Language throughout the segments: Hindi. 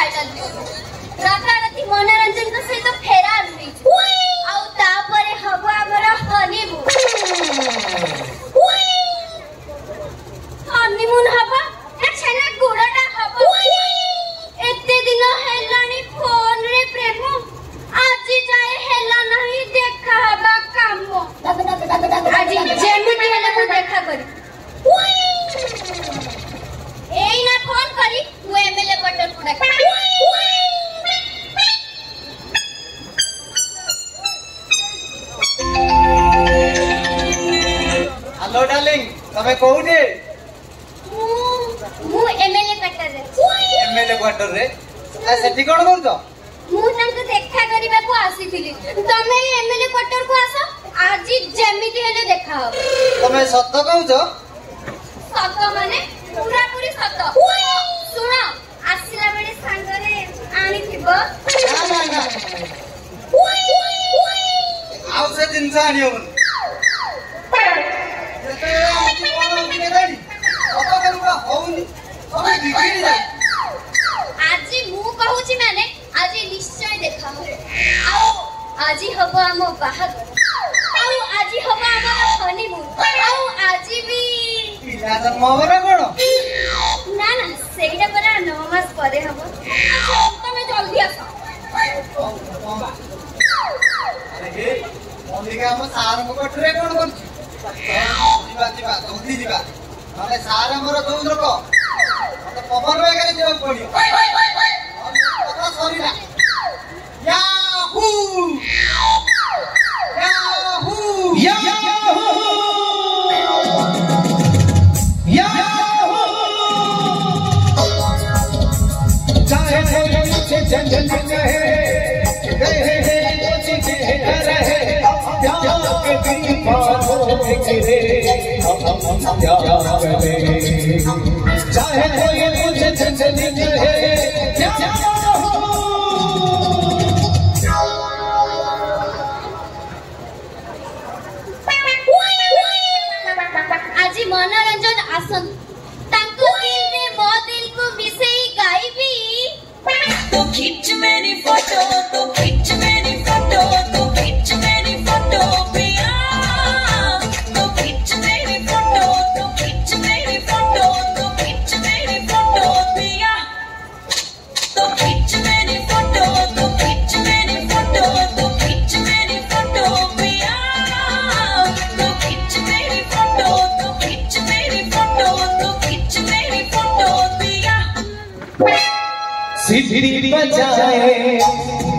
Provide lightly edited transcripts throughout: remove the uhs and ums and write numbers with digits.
खाई चलती राताराती मनोरंजन को सहित फेरार हुई आउ तापरे हबो हमर हनीमून हनीमून हबो ए छेना गुड़ाटा हबो एते दिन हेलानी फोन रे प्रेम आज जाए हेला नहीं देखा हबा काम आज जेमिति हेले मु देखा करी एई ना फोन करी तू एमएलए बटन पुडा हेलो डार्लिंग तमे कोउटे मु एमएलए क्वार्टर रे एमएलए क्वार्टर रे आ सेठी कोन करतो मु तांको देखा करिबा को आसीथिली तमे एमएलए क्वार्टर को आसो आज जेमिति हेले देखा हो तमे सत्य कहउछो सत माने पूरा पूरी सत सुनो आसिला बेले सांगरे आनी थिबो ना आउ से दिन से आनी होबन आज मु कहूची माने आज निश्चय देखा हो आओ आज हबो हम बाहागर आओ आज हबो हमर हनीमून आओ आज भी पिला जन्म होबरा कोन ना ना सेइडा परा 9 मास परे हबो तमे जल्दी आसो अरे मल्लिका हम सार को कटरे कोन करछि जीवा जल्दी जीवा माने सार हमर दोन लोक मते पवन रे गाली देबा पड़ियो कथा Sarila Yahoo Yahoo Yahoo Yahoo चाहे मुझे जन जन कहे रहे मुझे रहे प्यार के दीवानों में गिरे हम प्यार करें चाहे कोई मुझे जन जन कहे आज मनोरंजन आसन तांको दिल रे मो दिल को मिसेई गाइबी तो खींच मेरी फोटो तो खींच मेरी फोटो तो खींच मेरी फोटो पिया तो खींच मेरी फोटो तो खींच मेरी फोटो तो खींच मेरी फोटो पिया तो खींच मेरी फोटो तो खींच मेरी फोटो तो खींच मेरी फोटो पिया तो खींच मेरी फोटो तो खींच मेरी फोटो तो खींच मेरी फोटो पिया सिद्धि बजाए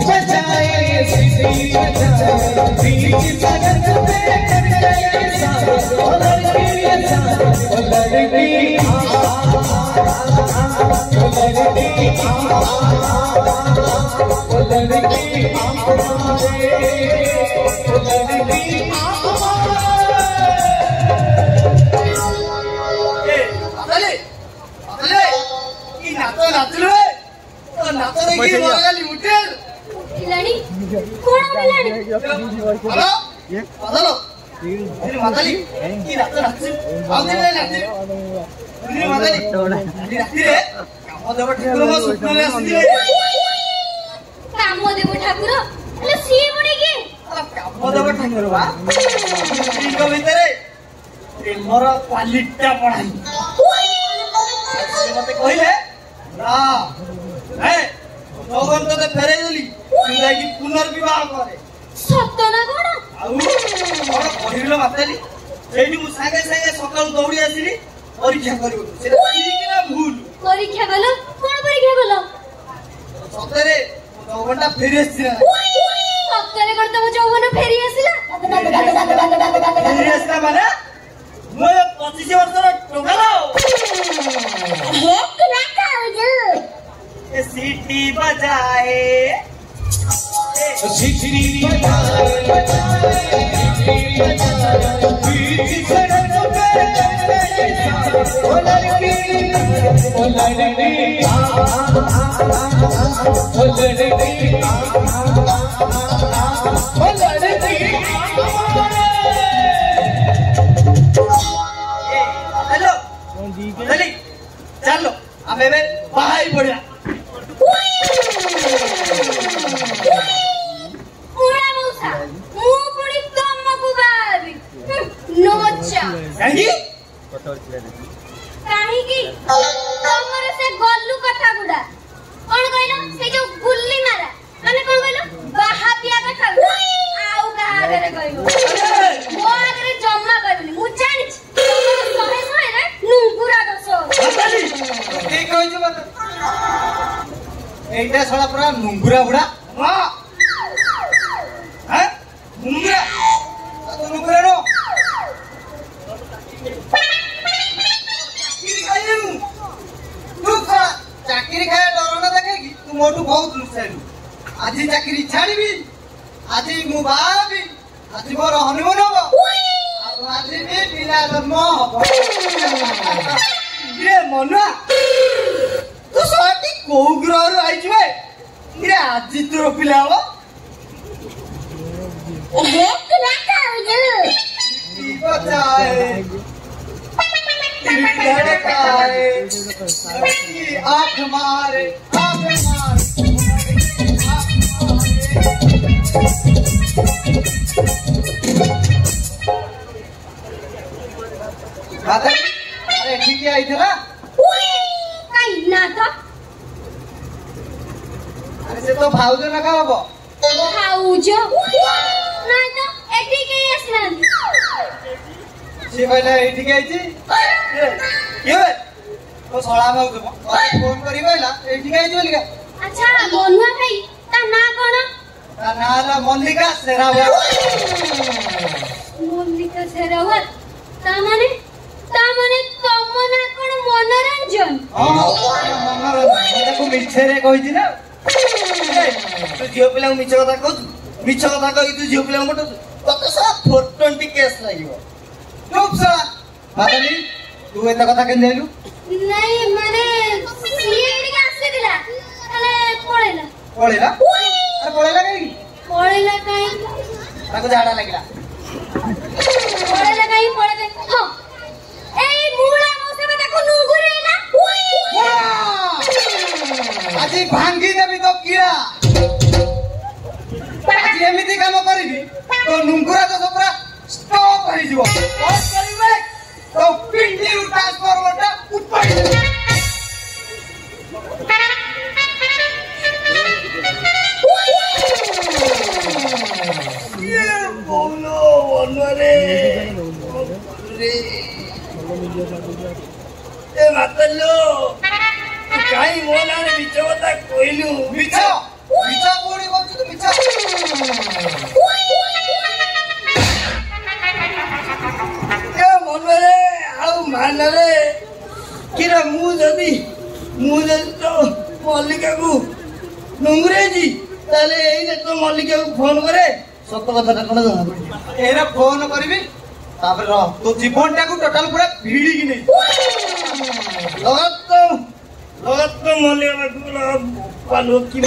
बजाए सिद्धि बजाए बीच जगत में करके साथ ओ लड़की साथ ओ लड़की नाचो देखी मोरगाली उठेल इलानी कोण इलानी हेलो हेलो तेरी माताली की नाचो नाचो आउ दे नाचो तेरी माताली नाची नाची रे काम देव ठाकुर मो स्वप्न रे आसी काम देव ठाकुर अरे सी मुनी के काम देव ठाकुर बा इनको भीतरे प्रेमर क्वालिटी पढ़ाई मते कहले ना ए भगवान तो फेरे देली तू जाई पुनर्विवाह करे सतना कोन आउ और पहिलो माताली एठी मु सागे सागे सकाळ दौड़ी आसीली परीक्षा करियो से ठीक ना भूल परीक्षा गलो कोन परीक्षा गलो सतरे 9 घंटा फेरी आसी सतरे कोन तो जौवन फेरी आसीला फेरी आसीला माने मो 25 वर्षर टोकालो हे किना काउजु ए सीटी बजाए सीटी बजाए बीच सड़क पे ओ लड़की ओ लड़की ओ लड़की ओ लड़की हेलो चलो हमें बाहर ही पड़ा ପରା ନୁଙ୍ଗୁରା ବୁଢା। ହଁ ମୁଙ୍ଗରା ନୁଙ୍ଗୁରା ର ଚାକିରି ଖାଇବା ଡର ନା ଦେଖେଇକି ତୁ ମୋଠୁ ବହୁତ ଲୁଚାଇଲୁ। ଆଜି ଚାକିରି ଛାଡ଼ିବି, ଆଜି ମୁଁ ବାହା ହେବି, ଆଜି ମୋର ହନିମୁନ ହବ, ଆଉ ଆଜି ବି ପିଲା ଜନ୍ମ ହବ। ମନୁଆ ତୁ ଶହଟି କୋଉ ଗ୍ରହରୁ ଆଇଛୁ ଭାଇ? ଆଜି ତୋର ପିଲା ହବ? आँख मारे अरे ठीक है आई थे ना अरे से तो भाउज ना का हबो भाउज नहीं तो एठी के आसना से कहले एठी के आइची ये तो सळा भाउज फोन करी कहला एठी के आइची बोलिका। अच्छा मनुआ भाई ता ना कोन? ता ना ला मल्लिका शेरावत। मल्लिका शेरावत ता माने तम ना कोन मनोरंजन? हां मनोरंजन को मिछे रे कहिची ना तू झियो पिला मिछ कथा कहू मिछ कथा कही तू झियो पिला पटू तते सब 420 केस लागिबो। चुप सा माताली तू एत कथा केन जाइलु? नहीं माने सीएडी के आसे दिला अले पळेला पळेला अरे पळेला काई ताको झाडा लागला पळेला हो एई मुळा मोसे बता को नुंगुरेला আজি भांगी देबी तो कीड़ा आज एमिति काम करिबी तो नुंगुरा तो सबरा स्टॉप करि जीवो और करिबे तो पिंडी ट्रांसफॉर्मरटा उठपाई ये बोलो वनरे ए मातलो काई मोला रे मिछ कथा कइलु मिछ मिछ कोडी बोलछु तो मिछ ए मनरे आउ मानरे किरा मु जदी तो मल्लिका को नुंगरे जी ताले एने तो मल्लिका को फोन करे सत्य कथा कोन जाना एरा फोन करिबी तापर रह तो जीवनटा को टोटल पूरा भिड़ी कि नहीं लगत तो मल्लिका को पालो की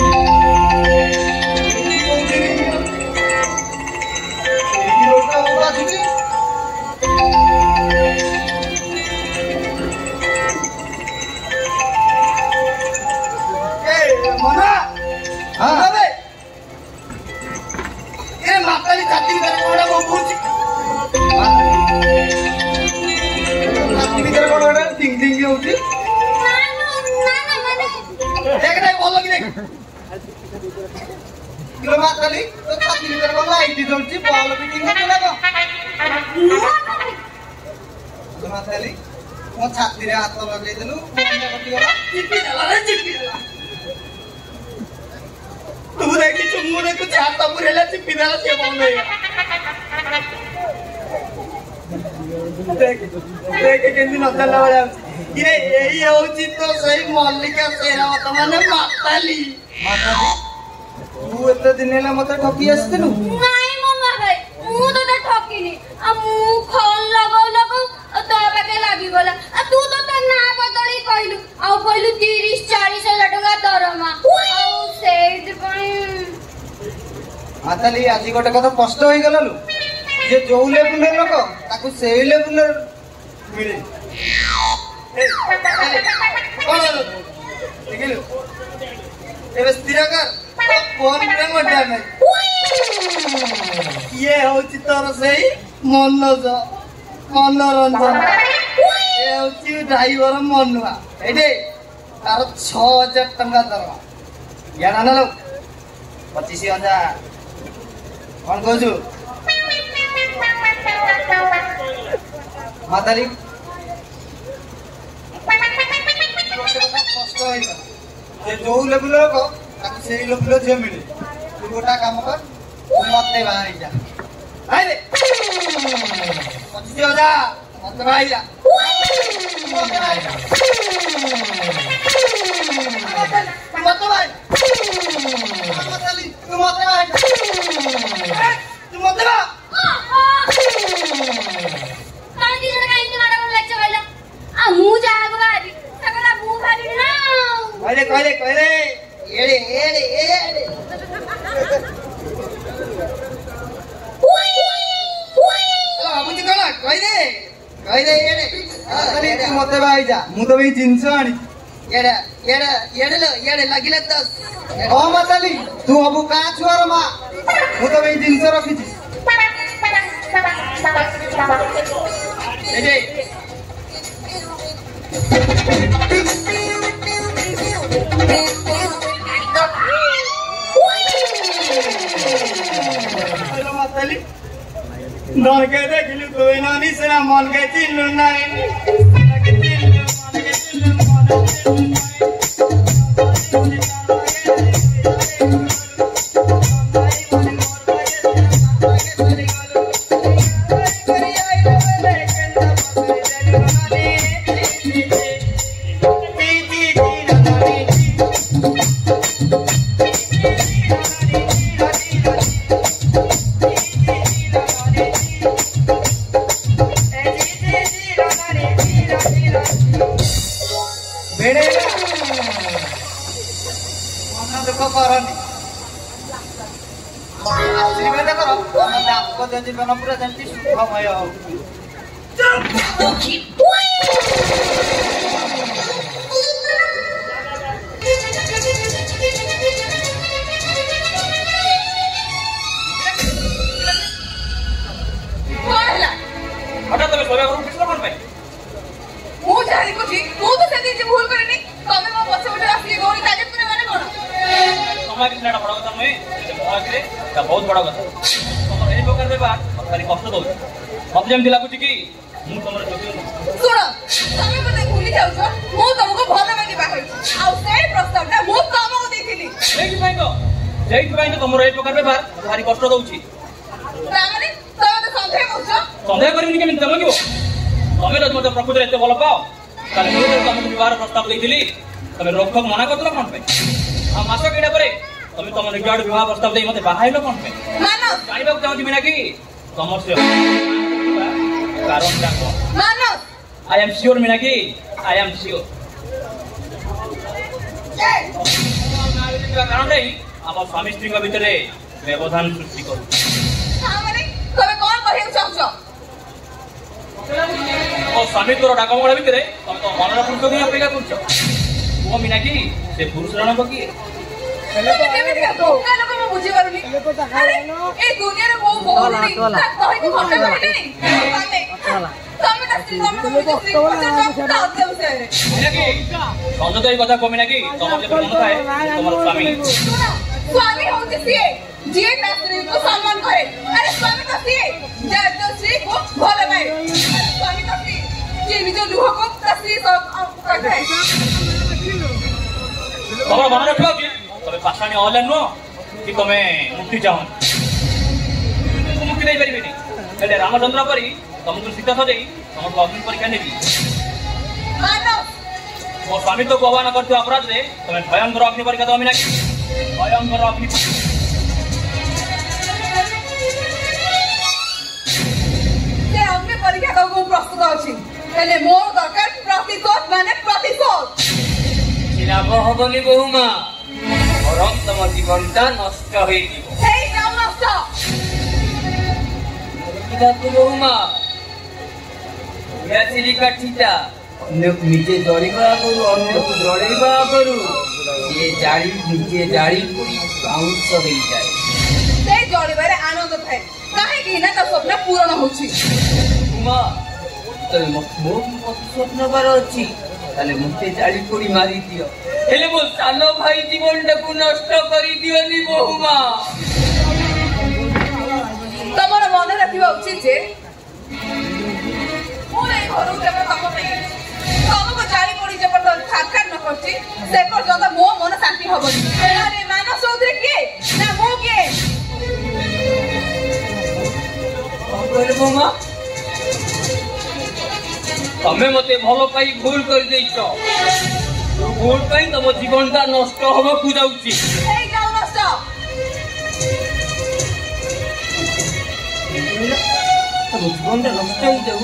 रोटा पूरा जुटी मना हां अबे ये माताली जाति कर कोडा बोलुची राती भीतर कोन कोन टिंग टिंग होउची ना माने देख देख बोलो कि देख किलो माताली तो राती भीतर कोन लाइट जोलची बॉल भी टिंग होला को माताली मो छाती रे हाथ लगे देलु फोन कटी गला चिपी जाला तू देखी चुम्मू ने कुछ हाथ पुरेला चिपी देला से बोल नहीं देख केंदी नचला वाला ये यही होची तो सही मल्लिका शेरावत माने माताली तू एते दिन हेला मते ठकी आस्तिलु नहीं मनुआ भाई मु तो ठकिनी आ मु खोल लगो तो बाके लागी गला आ तू तो ना बदली कहलु आ कहलु 30-40 हजार टका दरमा आ सेट पई माताली आज गोटे कथा स्पष्ट होई गललु जे जो लेवल लोक ताकू सेई लेवल मिले देखिलु एबे स्थिर कर फोन पे मड्डा में ये होची तोर सही मनोरंजन ये होची ड्राइवर मनुआ एडे तार 6000 टंका दरमा याना न लो 25000 कौन कहू माताली जो लेवल लोक ताकि सेई लोग लो जे मिले तू गोटा काम कर तू मते बाहर जा आइले 25,000 मते बाहर जा मते बाहर जा मते बाहर मतली तू मते बाहर जा तू मते बाहर कांदी जण काई मारा कोन लच्चा वाला आ मु जाग बारी सगला मु भारी ना कहले एड़े बाबूजी कला कहले एड़े अरे तू मते भाई जा मु तो भी जिंस आनी एड़े लागिले त ओ मतली तू अबु का छुआर मा मु तो भी जिंस रखी छी ए नॉन के देखलु कोई नानी से ना मन के चिल्लु नाई के चिल्लु मन के चिल्लु मन जीवन पूरा जंती सुखमय हो हठात तमे सोया करू किसला कोन पे मु जानि को ठीक मु तो सेदी जे भूल करनी तमे मो पछे उठे आसी गौरी काजे तने माने कोन समाज किसना बड़ा କଥା नहे आगे ता बहुत बड़ा କଥା तमर ए प्रकार बेबा खाली कष्ट दउ मते जेम दिला कुची की मु तमर जोगी सुनो तमे मते भूली जाउ छ मु तुमको भला माने बाहे आ से प्रस्तावटा मु तुमको देथिली जेई भाई तो तमर ए प्रकार बेबा भारी कष्ट दउची रामने तमे तो संदेह करछ संदेह करबिनी केमिन तमे किबो तमे तो मते प्रकृति एते भल पाओ काले मु तमको विवाह प्रस्ताव देथिली तमे रोकथोक मना करतला कोन पे आ मास केडा परे तमे तमर रिगार्ड विवाह प्रस्ताव देई मते बाहाइलो कोन पे मानो जानिबा चाहती बिना की समस्या कारण जाको मानो आई एम श्योर मीनाकी आई एम श्योर कारण नहीं हम स्वामी स्त्री के भीतर व्यवधान सृष्टि करू माने तमे कोन कहिउ चाहछ ओ स्वामी तोर डाकमगड़ा भीतर तुम तो मनर पुरुष की अपेक्षा करछ ओ मीनाकी से पुरुष रण बकी बुझी पारुनी अरे ए दुनिया रे बहु बहुनी कहि को घंटा बैठे नहीं तमे संजय कथा कमी ना कि तुम मन थाए तुम स्वामी स्वामी होते सिए जे ता स्त्री को सम्मान करे अरे स्वामी तो सिए जे तो स्त्री को भले पाए स्वामी तो सिए जे निज लुह को स्त्री सब करते तुम मन रखो कि तमे पाषाणी ऑनलाइन नो कि तमे मुक्ति चाहो मुक्ति नहीं परिबेनी हेले रामचंद्र परी तुमको सीता सजई तुमको अग्नि परीक्षा नेबी मानो मो स्वामी तो गोवान करते अपराध रे तमे भयंकर अग्नि परीक्षा दो मीनाकी भयंकर अग्नि से अग्नि परीक्षा को प्रस्तुत अछि हेले मोर दरकार प्रतिशोध माने प्रतिशोध लाभ हबनी बहुमा बरम तम जीवनटा नष्ट होई जीव हेई नाम नष्ट किताबु बहुमा या सिलिका ठीटा निजे जड़ीबा करू अन्य को जड़ीबा करू ये जाड़ी निजे जाड़ी पूरी बाउंस होई जाए से जड़ीबारे आनंद थाए काहे कि ना तो स्वप्न पूर्ण होछि उमा तो मो स्वप्न बार अछि ताले मुते जाड़ी पूरी मारी दियो हेले मो सानो भाई जीवनटा को नष्ट करी दियोनी बहुमा तमर मन रखिबा उचित जे मोरे घर केबे तम पे तमको जाड़ी पड़ी जे पर साक्षात न करछि से पर जदा मो मन शांति हबनी अरे कहले बोमा तमे मते भलो पाई भूल कर देइछो भूल पाई तम जीवनटा नष्ट होबो कु जाउची এই যাও নষ্ট तम जीवनटा नष्ट हो जाउ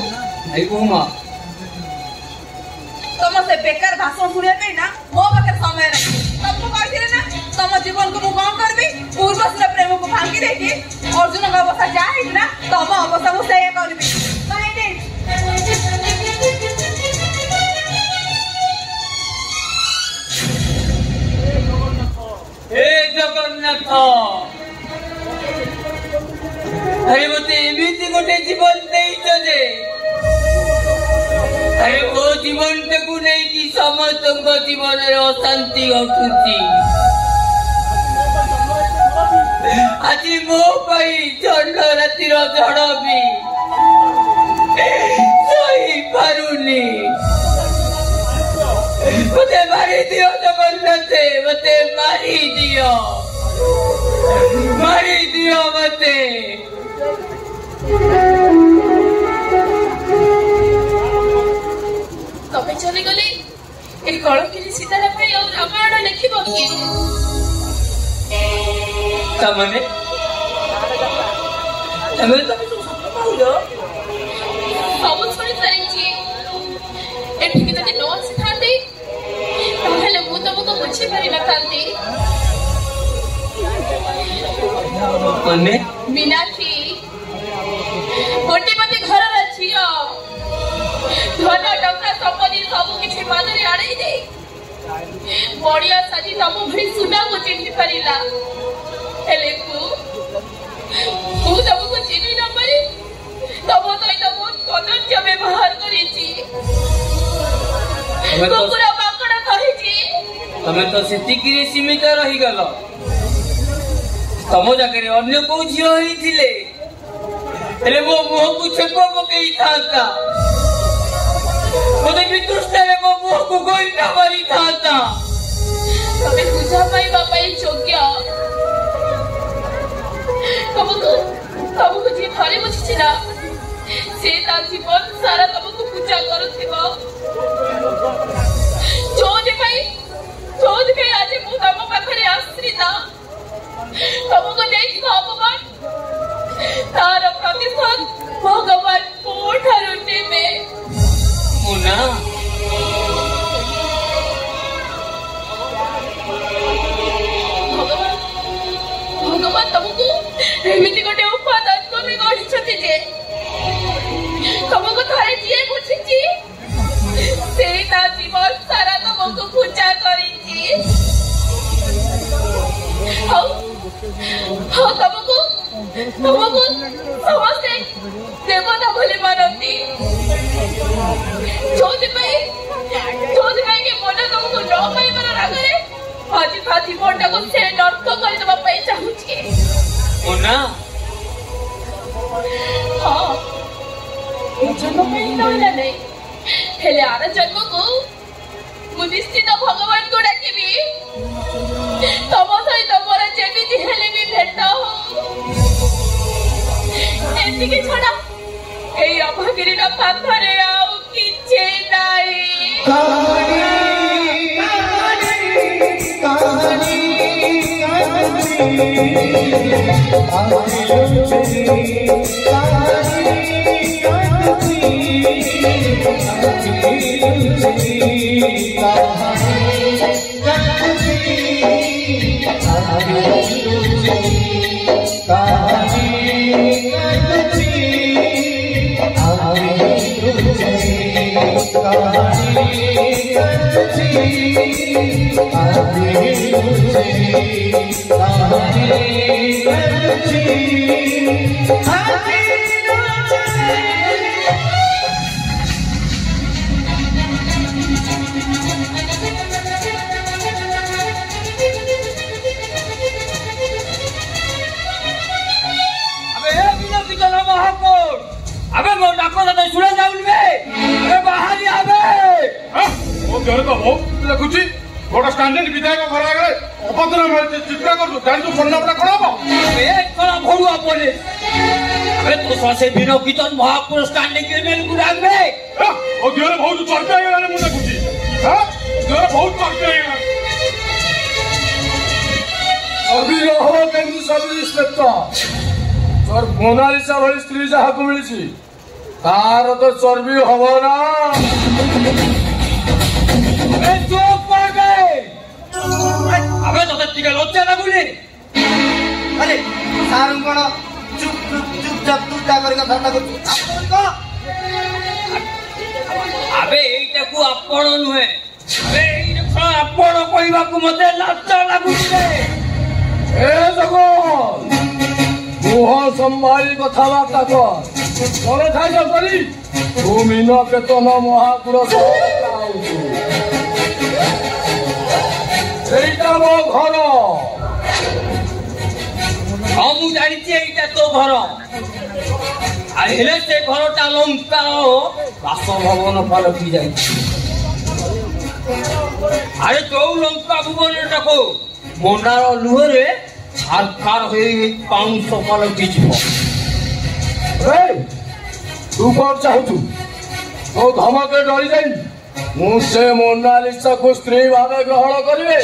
भाई बोमा तुम से बेकार भाषण सुनिया पे ना मो पाखे समय नहीं तुमको कहथिले ना तुम जीवन को मु कौन करबी पूर्वस्त्र प्रेम को भांगी देकी अर्जुन का अवस्था जाहि ना तुम अवस्था को सही करबी नहीं नहीं हे जगन्नाथ अरे मते एमिति गोटे जीवन देइछो जे अरे वो जीवन को नहीं कि समस्त जीवन अशांति घटुची आज मो पाई झंड रातिर झड़ भी सही पारुनी मते मारी दियो जगन्नाथ मते मारी दियो मते तमे चली गले ए कलकिनी सीतारा पे और रामायण लिखिबो कि तमने तमे तो बोलो सब छोड़ी सारी ए ठीक जदि न सिखाते ताहले मु तुमको बुझी पारि न थांती मने मीनाक्षी कोटिपति घर रछियो धन टंका संपत्ति सब किछि मादरी आड़े दे बड़िया साजी तम भरी सुना को चिन्हि परिला हेले को तुमको चिन्हि न पारि तब तो बहुत कदर्य व्यवहार करिछि कुकुरा बाकड़ा कहिछि तमे तो सेतिकी सीमित रही गल तम जाके अन्य को झियो होइथिले हेले मो मुह को छेप पकई थाता मते वितुष्टरे मो मुह को गोइठा मारी थाता तमे पूजा पाई बापाई योग्य तमको जी थरे बुझिछि ना से ता जीवन सारा तमको पूजा करूथिबो जोदि भाई आज मु तम पाखरे आश्रिता तमको देखिबो भगवान तार प्रतिशोध भगवान कोठारु नेबे मुना भगवान तुमको एमिति गोटे उपादान कमी गढ़िछथि जे तुमको थरे जिए बुझिछि से ता जीवन सारा तुमको पूजा करिछि हाउ तुमको समस्ते देवता भले मानती जोदि भाई के मन तुमको न पाइबार रागरे फाजी मोटा को से नर्क कर देबा पई चाहुछि मुना हां जन्म में नहिला नहीं हेले आर जन्म को मु निश्चित भगवान को डाकिबी तम सहित मोर जेमिति हेले भी भेट हो एतिके छडा ए अभागिरी ना पाखरे आउ किछे नाही अबे मो डाको तो सुना जाउन बे अबे बाहर आबे हां ओ घर तो बहुत लगुची बड़ स्टैंडर्ड विधायक घर आगे अभद्र चित्रा कर जान तू फोन नंबर कोन हो ए कोन भोडुआ बोले अबे तो से बिनो कीर्तन महापुरुष स्टैंडिंग क्रिमिनल को डालबे ओ देहरे बहुत चर्चा ହେଇଗଲାଣି ମୁଁ ଦେଖୁଛି ଦେହରେ ବହୁତ ଚର୍ଚ୍ଚା ହେଇଗଲାଣି अभी हो केंद्र सब इंस्पेक्टर और मोनालिसा भली स्त्री जहां मिली तार तो चर्बी हब ना चुप कर गए अबे तो टिके लज्जा लागुनी अरे सार कौन चुप चुपचाप तुटा करके धंदा करछु अबे एटा को आपण नुहे अबे एटा आपण कहबा को मते लज्जा लागुनी रे ए जगन मुह संभाली कथबार्ता कर तोरे खाइल करी तू मीन केतन महापुरुष এইটা মো ঘর ମୁଁ ଜାଣିଛି ଏଇଟା ତୋ ଘର ଆଉ ହେଲେ ସେ ଘରଟା ଲଙ୍କା ବାସଭବନ ପାଲଟି ଯାଇଛି ଆରେ ଯୋଉ ଲଙ୍କା ଭୁବନଟାକୁ ମଣ୍ଡାର ଲୁହରେ ଛାରଖାର ହୋଇ ପାଉଁଶ ପାଲଟି ଯିବ तू कौन चाहू तो धमके डरी जाई मुझे मोनालिसा को स्त्री भाव ग्रहण करेंगे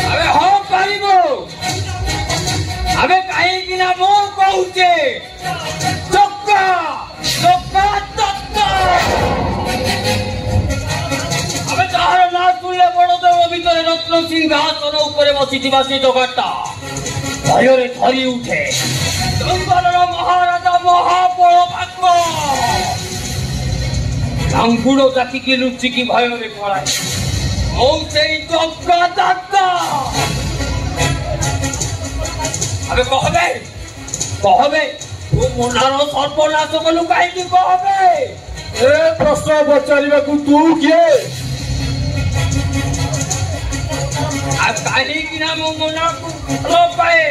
अबे हाँ पारिबो अबे कहीं ना मो कहूचे चक्का चक्का चक्का अबे तार ना सुनले बड़ देव भीतर रत्न सिंहासन ऊपर बसिथिबा से जगटा भୟରେ थरी उठे जंगलर महाराजा महाबल भाग लांगुड़ जाकी लुचिकी भୟରେ पड़ाए से चक्का चक्का अबे कहबे कहबे तू मुंडार सर्वनाश कलु कहीं कहबे ए प्रश्न पचारिबा को तू किए आ कहीं कि ना मुंडा को लो पाए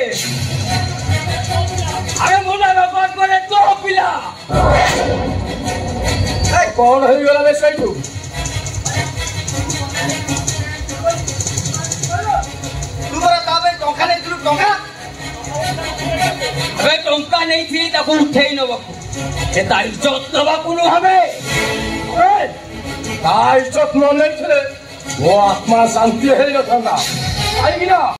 अरे मुंडा बात करे तो पिला कौन है गला में सैठू अबे टंका नहीं थी ताको उठेई नबकु ए तारी इज्जत नबकु न हमें इज्जत न ले वो आत्मा शांति है आई ना